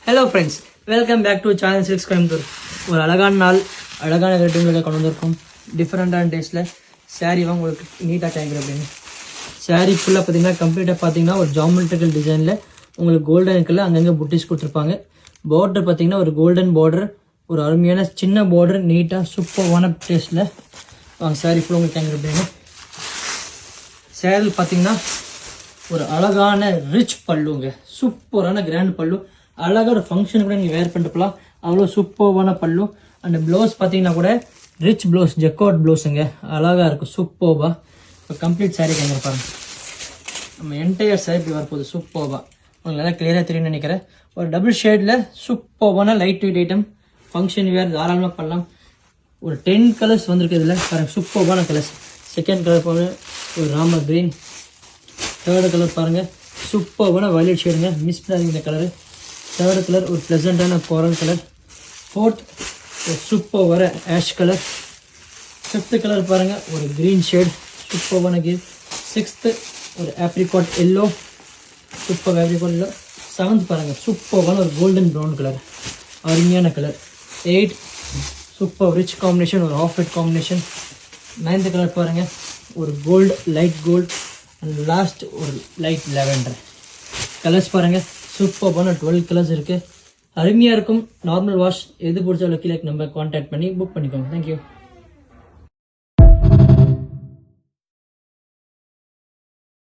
Hello friends, welcome back to channel silks Coimbatore. ஒரு அழகான நாள், அழகான ரேட்டுங்களை கொண்டு வந்திருக்கோம். டிஃப்ரெண்ட்டான டேஸ்ட்டில் சாரீ உங்களுக்கு நீட்டாக கேட்குறேன் அப்படின்னு. சாரீ ஃபுல்லாக பார்த்தீங்கன்னா கம்ப்ளீட்டாக பார்த்தீங்கன்னா ஒரு ஜாமெட்ரிக்கல் டிசைனில் உங்களுக்கு கோல்டன் கலர் அங்கங்கே புட்டிஸ் கொடுத்துருப்பாங்க. பார்டர் பார்த்தீங்கன்னா ஒரு கோல்டன் பார்டர், ஒரு அருமையான சின்ன பார்டர், நீட்டாக சூப்பரான டேஸ்ட்டில் சாரீ ஃபுல்லாக உங்களுக்கு கேட்குறேன் அப்படின்னு. சேரீ பார்த்தீங்கன்னா ஒரு அழகான ரிச் பல்லுங்க, சூப்பரான கிராண்ட் பல்லு. அழகாக ஒரு ஃபங்க்ஷன் கூட நீங்கள் வேர் பண்ணிட்டு போகலாம், அவ்வளோ சூப்பரான பல்லு. அந்த ப்ளவுஸ் பார்த்தீங்கன்னா கூட ரிச் ப்ளவுஸ், ஜெக்கார்ட் ப்ளவுஸுங்க, அழகாக இருக்கும் சூப்பராக. இப்போ கம்ப்ளீட் சாரீ கேட்குற பாருங்க, நம்ம என்டையர் சாரீ இப்படி வரப்போகுது சூப்பராக. உங்களுக்கு நல்லா கிளியராக தெரியும்னு நினைக்கிறேன். ஒரு டபுள் ஷேடில் சூப்பரான லைட் வெயிட் ஐட்டம், ஃபங்க்ஷன் வேர் தாராளமாக பண்ணலாம். ஒரு 10 கலர்ஸ் வந்திருக்கு இதில் பாருங்கள், சூப்பரான கலர்ஸ். செகண்ட் கலர் பாருங்கள் ஒரு ராமர் க்ரீன், தேர்டு கலர் பாருங்கள் சூப்பரான வயலட் ஷேடுங்க, மிஸ் பண்ணாதீங்க இந்த கலரு. தேர்டு கலர் ஒரு ப்ளசண்ட்டான கோரல் கலர். ஃபோர்த் ஒரு சூப்பர் வர ஆஷ் கலர். ஃபிஃப்த்து கலர் பாருங்கள் ஒரு க்ரீன் ஷேட், சூப்பரான க்ரீன். சிக்ஸ்த்து ஒரு apricot yellow, super apricot yellow. Seventh பாருங்கள் சூப்பரான ஒரு கோல்டன் ப்ரௌன் கலர், அருமையான கலர். 8 சூப்பர் ரிச் காம்பினேஷன், ஒரு off white combination. 9th colour பாருங்கள் ஒரு gold, light gold. And last ஒரு லைட் லெவெண்டர். கலர்ஸ் பாருங்கள் சூப்பரான 12 கலர்ஸ் இருக்குது, அருமையாக இருக்கும். நார்மல் வாஷ் எது பிடிச்சாலும் கீழே நம்ம கான்டாக்ட் பண்ணி புக் பண்ணிக்கோங்க. தேங்க்யூ.